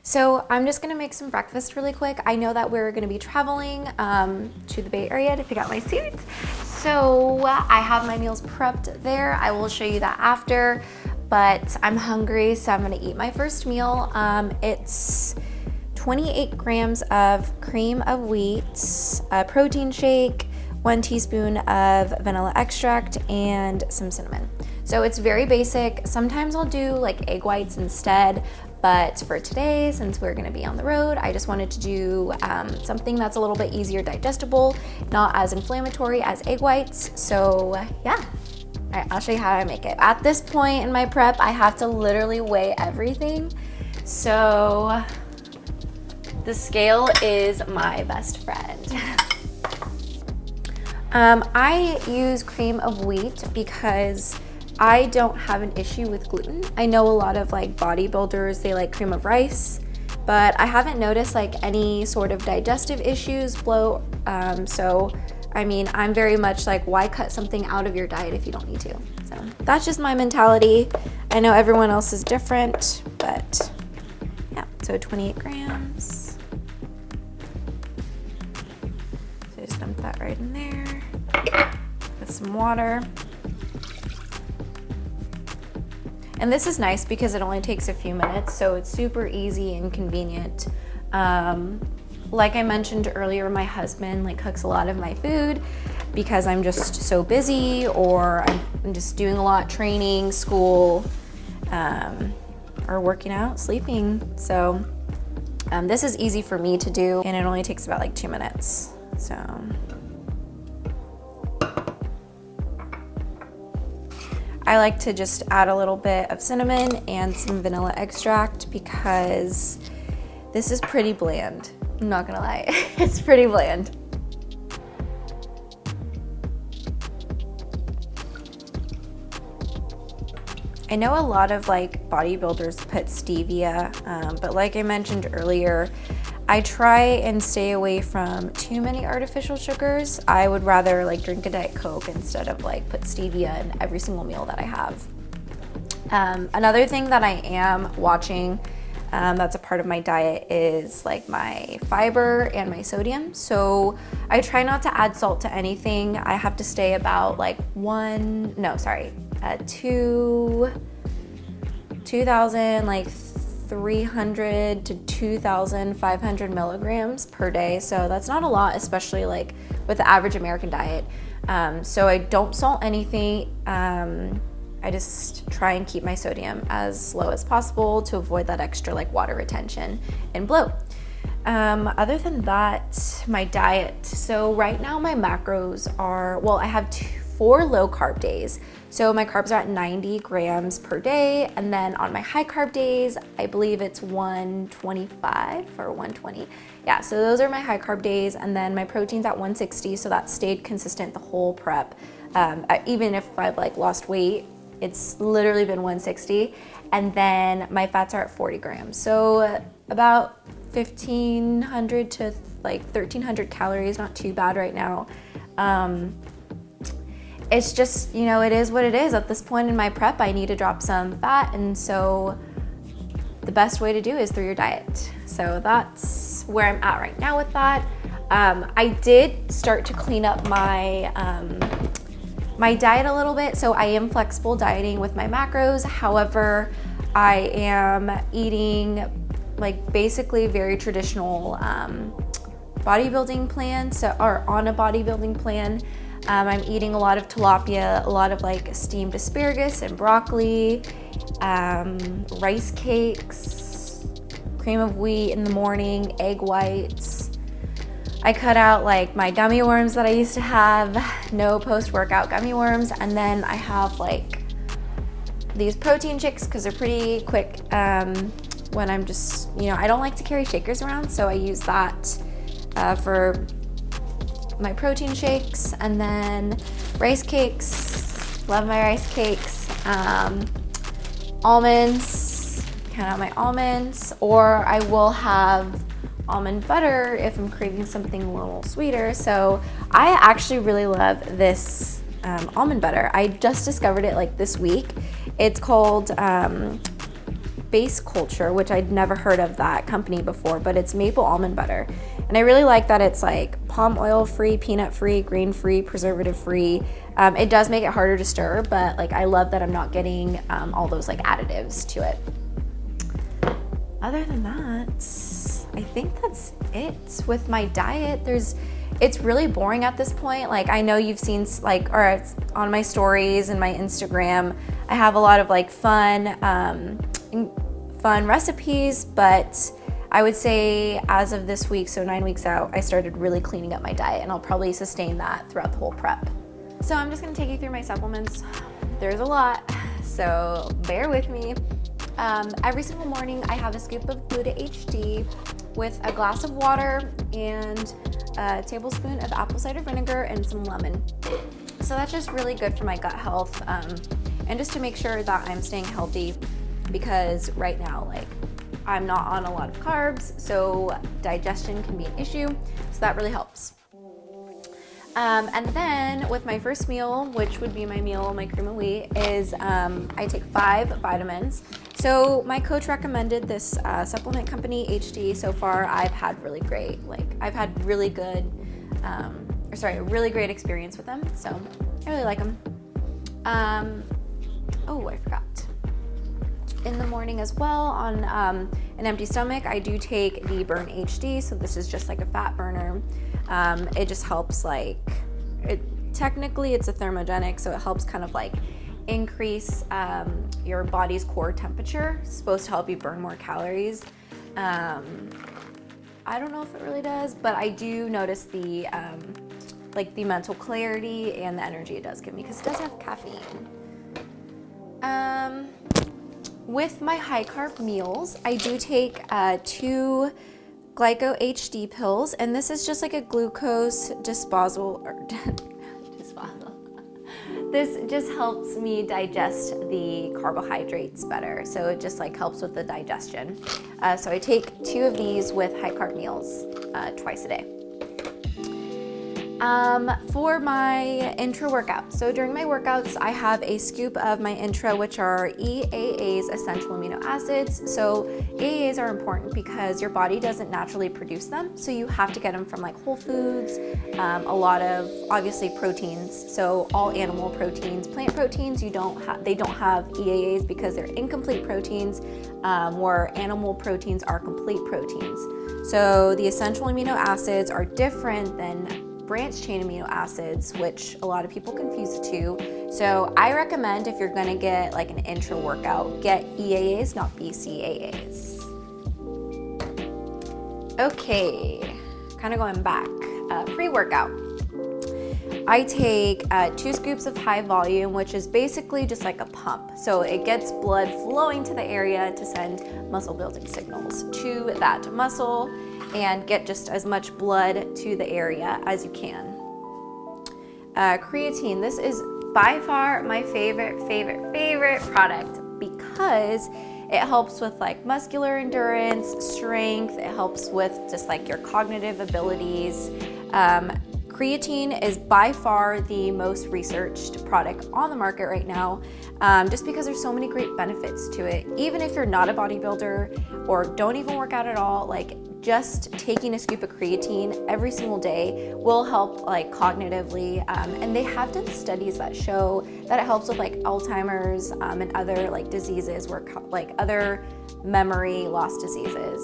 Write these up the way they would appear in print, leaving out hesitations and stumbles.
So I'm just gonna make some breakfast really quick. I know that we're gonna be traveling to the Bay Area to pick out my suit. So I have my meals prepped there. I will show you that after, but I'm hungry, so I'm gonna eat my first meal. It's 28 grams of cream of wheat, a protein shake, 1 teaspoon of vanilla extract, and some cinnamon. So it's very basic. Sometimes I'll do like egg whites instead, but for today, since we're gonna be on the road, I just wanted to do something that's a little bit easier digestible, not as inflammatory as egg whites. So yeah, I'll show you how I make it. At this point in my prep, I have to literally weigh everything. So the scale is my best friend. I use cream of wheat because I don't have an issue with gluten. I know a lot of like bodybuilders, they like cream of rice, but I haven't noticed like any sort of digestive issues, bloat. So, I mean, I'm very much like, why cut something out of your diet if you don't need to? So that's just my mentality. I know everyone else is different, but yeah, so 28 grams. So just dump that right in there with some water. And this is nice because it only takes a few minutes, so it's super easy and convenient. Like I mentioned earlier, my husband like cooks a lot of my food because I'm just so busy, or I'm just doing a lot, training, school, or working out, sleeping. So this is easy for me to do, and it only takes about like 2 minutes. So. I like to just add a little bit of cinnamon and some vanilla extract because this is pretty bland. I'm not gonna lie, it's pretty bland. I know a lot of like bodybuilders put stevia, but like I mentioned earlier, I try and stay away from too many artificial sugars. I would rather like drink a Diet Coke instead of like put stevia in every single meal that I have. Another thing that I am watching that's a part of my diet is like my fiber and my sodium. So I try not to add salt to anything. I have to stay about like 2,000 like 300 to 2,500 milligrams per day. So that's not a lot, especially like with the average American diet. So I don't salt anything. I just try and keep my sodium as low as possible to avoid that extra like water retention and bloat. Other than that, my diet. So right now my macros are, well, I have 4 low carb days. So my carbs are at 90 grams per day. And then on my high carb days, I believe it's 125 or 120. Yeah, so those are my high carb days. And then my protein's at 160. So that stayed consistent the whole prep. Even if I've like lost weight, it's literally been 160. And then my fats are at 40 grams. So about 1,500 to like 1,300 calories, not too bad right now. It's just, you know, it is what it is. At this point in my prep, I need to drop some fat, and so the best way to do is through your diet. So that's where I'm at right now with that. I did start to clean up my my diet a little bit, so I am flexible dieting with my macros. However, I am eating like basically very traditional bodybuilding plan, or on a bodybuilding plan. I'm eating a lot of tilapia, a lot of like steamed asparagus and broccoli, rice cakes, cream of wheat in the morning, egg whites. I cut out like my gummy worms that I used to have, no post-workout gummy worms, and then I have like these protein shakes because they're pretty quick when I'm just, you know, I don't like to carry shakers around, so I use that for my protein shakes. And then rice cakes, love my rice cakes, almonds, count out my almonds, or I will have almond butter if I'm craving something a little sweeter. So I actually really love this almond butter. I just discovered it like this week. It's called Base Culture, which I'd never heard of that company before, but it's maple almond butter. And I really like that it's like palm oil free, peanut free, grain free, preservative free. It does make it harder to stir, but like I love that I'm not getting all those like additives to it. Other than that, I think that's it with my diet. It's really boring at this point. Like I know you've seen like, or it's on my stories and my Instagram, I have a lot of like fun recipes, but I would say as of this week, so 9 weeks out, I started really cleaning up my diet, and I'll probably sustain that throughout the whole prep. So I'm just gonna take you through my supplements. There's a lot, so bear with me. Every single morning I have a scoop of Gluta HD with a glass of water and a tablespoon of apple cider vinegar and some lemon. So that's just really good for my gut health, and just to make sure that I'm staying healthy, because right now, like, I'm not on a lot of carbs, so digestion can be an issue, so that really helps. And then with my first meal, which would be my meal, my cream of wheat, is I take 5 vitamins. So my coach recommended this supplement company, HD. So far, I've had really great, a really great experience with them. So I really like them. Oh, I forgot. In the morning as well, on an empty stomach, I do take the Burn HD. So this is just like a fat burner. It just helps technically it's a thermogenic, so it helps kind of like increase your body's core temperature. It's supposed to help you burn more calories. I don't know if it really does, but I do notice the mental clarity and the energy it does give me, because it does have caffeine. With my high carb meals, I do take 2 Glyco HD pills, and this is just like a glucose disposal. This just helps me digest the carbohydrates better, so it just like helps with the digestion. So I take 2 of these with high carb meals twice a day. For my intro workout, so during my workouts, I have a scoop of my intro, which are EAAs, essential amino acids. So EAAs are important because your body doesn't naturally produce them, so you have to get them from like whole foods, a lot of obviously proteins. So all animal proteins, plant proteins, they don't have EAAs because they're incomplete proteins, where animal proteins are complete proteins. So the essential amino acids are different than branched chain amino acids, which a lot of people confuse the two. So I recommend, if you're gonna get like an intro workout, get EAAs, not BCAAs. Okay, kind of going back, pre-workout. I take 2 scoops of high volume, which is basically just like a pump. So it gets blood flowing to the area to send muscle building signals to that muscle and get just as much blood to the area as you can. Creatine, this is by far my favorite product, because it helps with like muscular endurance, strength. It helps with just like your cognitive abilities. Creatine is by far the most researched product on the market right now, just because there's so many great benefits to it. Even if you're not a bodybuilder or don't even work out at all, like just taking a scoop of creatine every single day will help like cognitively. And they have done studies that show that it helps with like Alzheimer's and other like diseases, where like other memory loss diseases.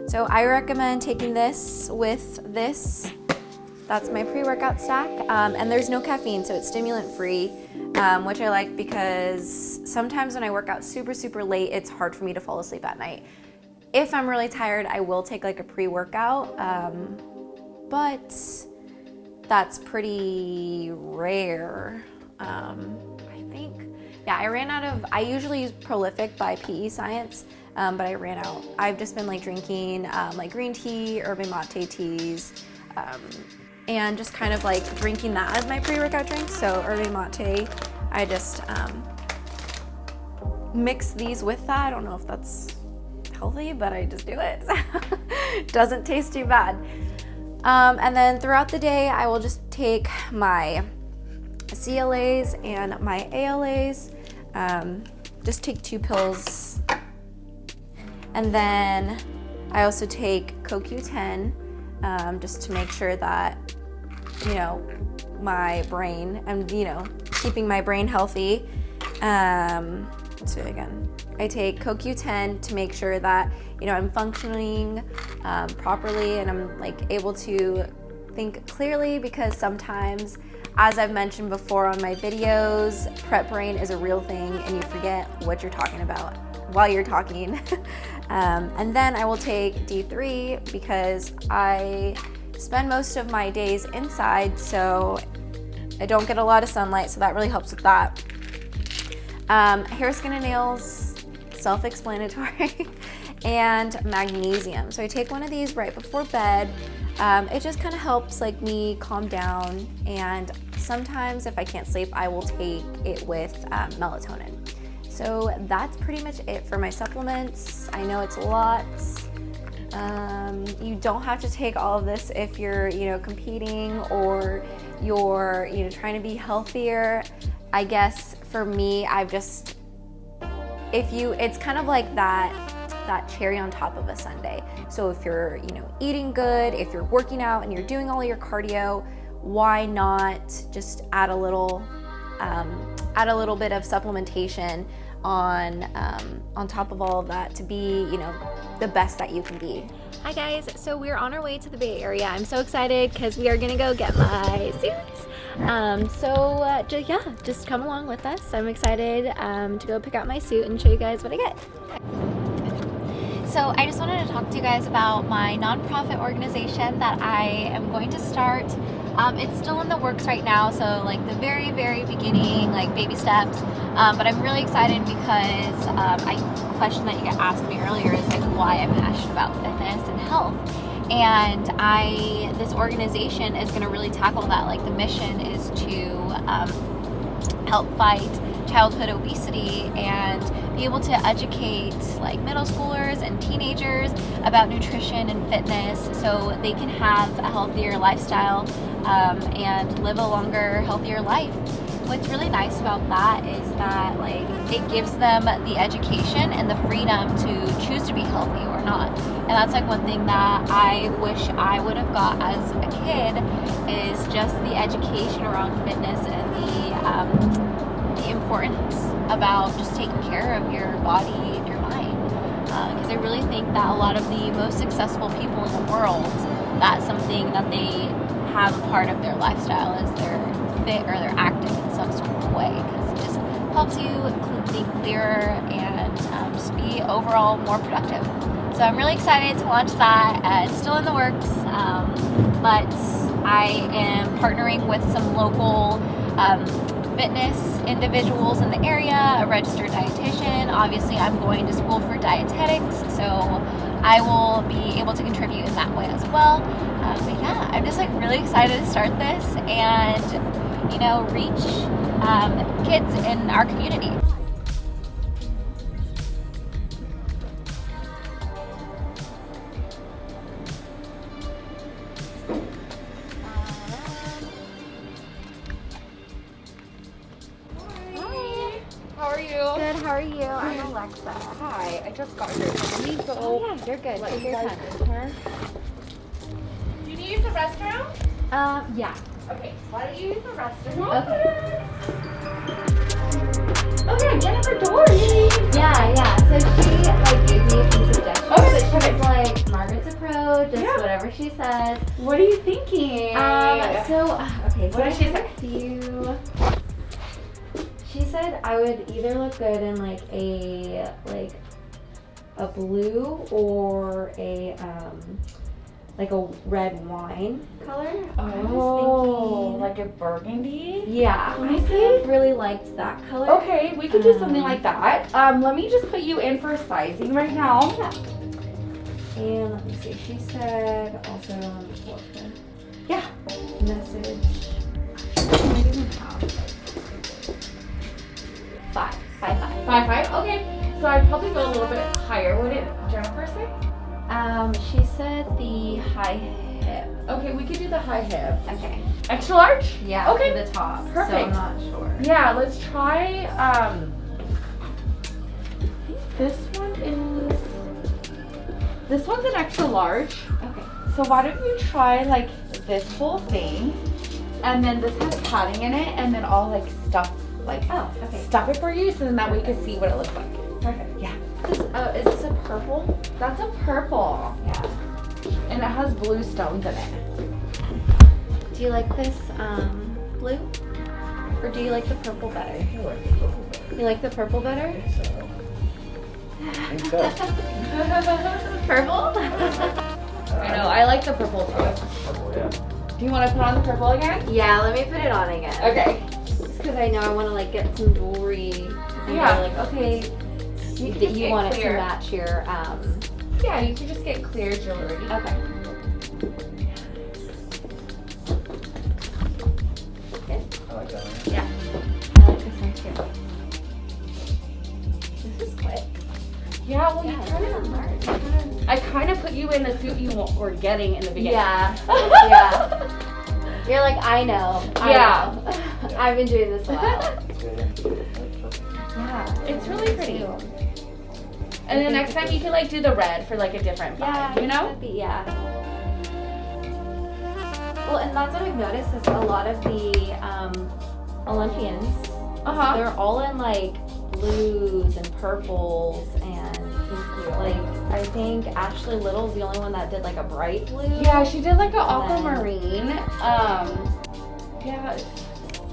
So I recommend taking this with this. That's my pre-workout stack. And there's no caffeine, so it's stimulant free, which I like because sometimes when I work out super late, it's hard for me to fall asleep at night. If I'm really tired, I will take like a pre-workout, but that's pretty rare. I think, yeah, I usually use Prolific by PE Science, but I ran out. I've just been like drinking like green tea, yerba mate teas, and just kind of like drinking that as my pre-workout drink. So yerba mate, I just mix these with that. I don't know if that's healthy, but I just do it. Doesn't taste too bad. And then throughout the day, I will just take my CLAs and my ALAs. Just take 2 pills. And then I also take CoQ10 just to make sure that, you know, my brain, and, you know, keeping my brain healthy. Let's do it again. I take CoQ10 to make sure that, you know, I'm functioning properly and I'm like able to think clearly, because sometimes, as I've mentioned before on my videos, prep brain is a real thing and you forget what you're talking about while you're talking. And then I will take D3 because I spend most of my days inside, so I don't get a lot of sunlight, so that really helps with that. Hair, skin, and nails, self-explanatory, and magnesium. So I take one of these right before bed. It just kind of helps like me calm down, and sometimes if I can't sleep, I will take it with melatonin. So that's pretty much it for my supplements. I know it's a lot. You don't have to take all of this if you're, you know, competing or you're, you know, trying to be healthier. I guess for me, it's kind of like that cherry on top of a sundae. So if you're, you know, eating good, if you're working out and you're doing all your cardio, why not just add a little bit of supplementation on top of all of that to be, you know, the best that you can be. Hi guys, so we're on our way to the Bay Area. I'm so excited because we are gonna go get my suits. Just come along with us. I'm excited to go pick out my suit and show you guys what I get. So I just wanted to talk to you guys about my nonprofit organization that I am going to start. It's still in the works right now, so like the very, very beginning, like baby steps. But I'm really excited because a question that you asked me earlier is like why I'm passionate about fitness and health. And this organization is going to really tackle that. Like the mission is to help fight childhood obesity and be able to educate like middle schoolers and teenagers about nutrition and fitness so they can have a healthier lifestyle and live a longer, healthier life. What's really nice about that is that like it gives them the education and the freedom to choose to be healthy or not. And that's like one thing that I wish I would have got as a kid is just the education around fitness and the importance about just taking care of your body and your mind. Because I really think that a lot of the most successful people in the world, that's something that they have a part of their lifestyle is they're fit or they're active in some sort of way, because it just helps you think clearer and just be overall more productive. So I'm really excited to launch that. It's still in the works, but I am partnering with some local fitness individuals in the area, a registered dietitian. Obviously, I'm going to school for dietetics, so I will be able to contribute in that way as well. But yeah, I'm just like really excited to start this and, you know, reach kids in our community. How are you? Good, how are you? I'm Alexa. Hi, I just got here. Let me go. Oh yeah, you're good. Take your time. Do you need to use the restroom? Yeah. Okay, why don't you use the restroom? Okay. Okay, Jennifer Dory. Yeah. So she like gave me a few suggestions. Okay, But she was like Margaret's approach, just whatever she says. What are you thinking? Okay. What did she say? She said I would either look good in like a blue or a red wine color. I was thinking like a burgundy? Yeah, Let me I see. really liked that color. Okay, we could do something like that. Let me just put you in for sizing right now. Yeah. And let me see. She said also message. I didn't have 5'5". 5'5". Okay, so I'd probably go a little bit higher, would it, Jennifer? She said the high hip. Okay, we could do the high hip. Okay. Extra large? Yeah. Okay. For the top. Perfect. So I'm not sure. Yeah, let's try. This one is. This one's an extra large. Okay. So why don't you try like this whole thing, and then this has padding in it, and then I'll like stuff stuff it for you, so then that way you can see what it looks like. Perfect. Yeah. Is this a purple? That's a purple. Yeah. And it has blue stones in it. Do you like this blue? Or do you like the purple better? I like the purple better. You like the purple better? I think so. Purple? I know, I like the purple too. Purple, yeah. Do you want to put on the purple again? Yeah, let me put it on again. Okay. Just because I know I want to like get some jewelry. And Yeah. Like, okay, You can that just you get want it clear. to match your Yeah, you can just get clear jewelry. Okay. Good. I like that one. Yeah. I like this one too. This is quick. Yeah, well, Yeah, you it's kind not of. hard. I kind of put you in the suit you were getting in the beginning. Yeah. Yeah. You're like, I know. Yeah. I know. I've been doing this a while. Yeah, it's really pretty. Too. And then next time you can like do the red for like a different vibe, you know? Could be, yeah. Well, and that's what I've noticed is a lot of the Olympians, Uh-huh. they're all in like blues and purples and like I think Ashley Little's the only one that did like a bright blue. Yeah, she did like an And then- aquamarine. Yeah.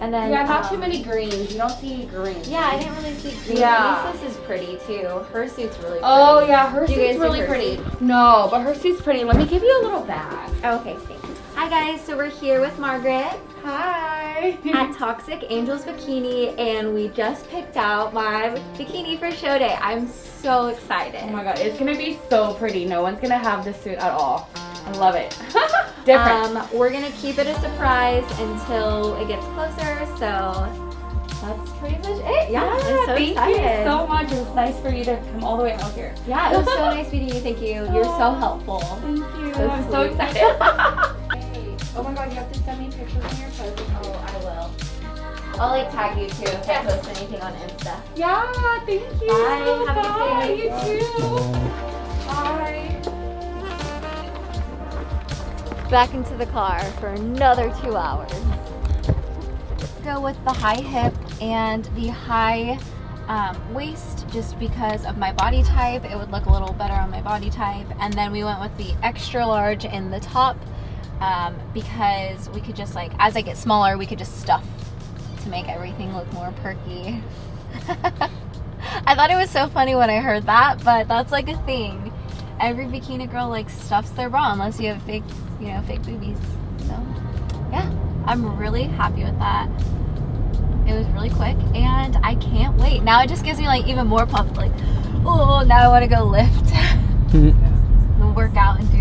And then Yeah, not too many greens. You don't see greens. Yeah, I didn't really see green. Yeah. Lisa's is pretty too. Her suit's really pretty. Oh yeah, her Do you guys suit's do really her pretty. suit? No, but her suit's pretty. Let me give you a little bag. Okay, thanks. Hi guys, so we're here with Margaret Hi. at Toxic Angels Bikini, and we just picked out my bikini for show day. I'm so excited. Oh my god, it's gonna be so pretty. No one's gonna have this suit at all. I love it. Different. We're gonna keep it a surprise until it gets closer, so that's pretty much it. Yeah, I'm so thank excited. you so much. It was nice for you to come all the way out here. Yeah, it was so nice meeting you. Thank you. You're so helpful. Thank you. So I'm so sweet. excited. Oh my god, you have to send me pictures of your post. Oh, I will. I'll like tag you too if I post anything on Insta. Yeah, thank you. Bye, have a good Bye, day. you too. Bye. Back into the car for another 2 hours. Go with the high hip and the high waist just because of my body type. It would look a little better on my body type. And then we went with the extra large in the top because we could just like, as I get smaller, we could just stuff to make everything look more perky. I thought it was so funny when I heard that, but that's like a thing. Every bikini girl like stuffs their bra unless you have fake, fake boobies. So yeah, I'm really happy with that. It was really quick and I can't wait. Now it just gives me like even more pumped, like, oh, now I want to go lift and work out and do,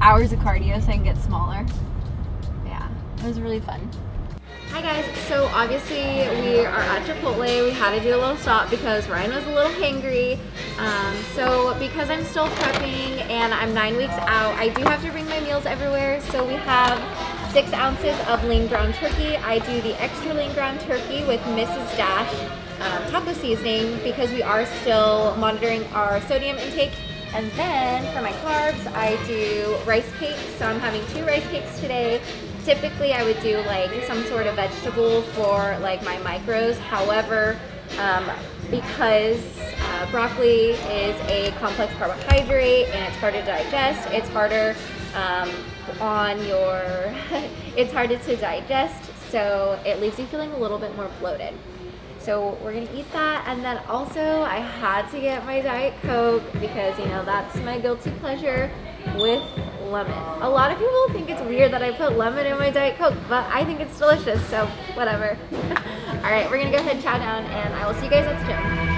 hours of cardio so I can get smaller. Yeah, it was really fun. Hi guys, so obviously we are at Chipotle. We had to do a little stop because Ryan was a little hangry. So because I'm still prepping and I'm 9 weeks out, I do have to bring my meals everywhere. So we have 6 ounces of lean ground turkey. I do the extra lean ground turkey with Mrs. Dash taco seasoning because we are still monitoring our sodium intake. And then for my carbs, I do rice cakes. So I'm having 2 rice cakes today. Typically I would do like some sort of vegetable for like my macros. However, because broccoli is a complex carbohydrate and it's harder to digest, it's harder it's harder to digest, so it leaves you feeling a little bit more bloated. So we're gonna eat that, and then also I had to get my Diet Coke because that's my guilty pleasure with lemon. A lot of people think it's weird that I put lemon in my Diet Coke, but I think it's delicious, so whatever. All right, we're gonna go ahead and chow down, and I will see you guys at the gym.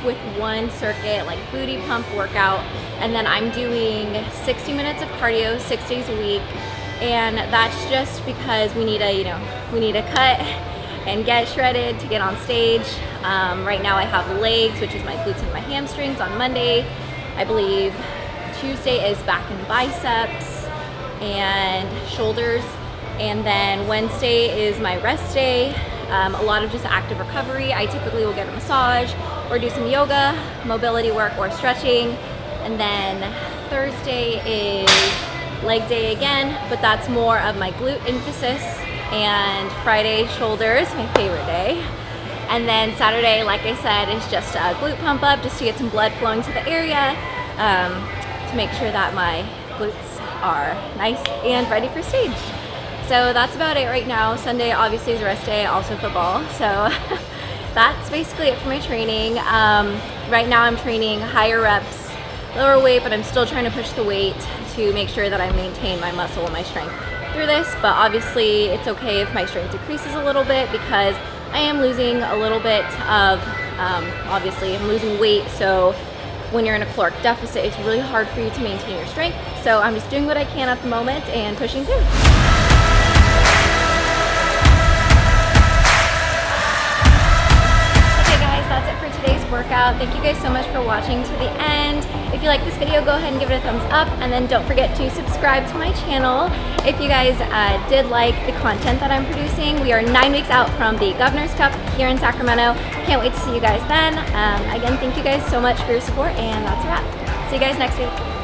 with one circuit, like booty pump workout, and then I'm doing 60 minutes of cardio 6 days a week. And that's just because we need to cut and get shredded to get on stage. Right now I have legs, which is my glutes and my hamstrings on Monday. I believe Tuesday is back and biceps and shoulders. And then Wednesday is my rest day. A lot of just active recovery. I typically will get a massage or do some yoga, mobility work, or stretching. And then Thursday is leg day again, but that's more of my glute emphasis. And Friday, shoulders, my favorite day. And then Saturday, like I said, is just a glute pump up, just to get some blood flowing to the area, to make sure that my glutes are nice and ready for stage. So that's about it right now. Sunday obviously is rest day, also football. So that's basically it for my training. Right now I'm training higher reps, lower weight, but I'm still trying to push the weight to make sure that I maintain my muscle and my strength through this. But obviously it's okay if my strength decreases a little bit, because I am losing a little bit of, obviously I'm losing weight. So when you're in a caloric deficit, it's really hard for you to maintain your strength. So I'm just doing what I can at the moment and pushing through. That's it for today's workout. Thank you guys so much for watching to the end. If you like this video, go ahead and give it a thumbs up, and then don't forget to subscribe to my channel. If you guys did like the content that I'm producing, we are 9 weeks out from the Governor's Cup here in Sacramento. Can't wait to see you guys then. Again, thank you guys so much for your support, and that's a wrap. See you guys next week.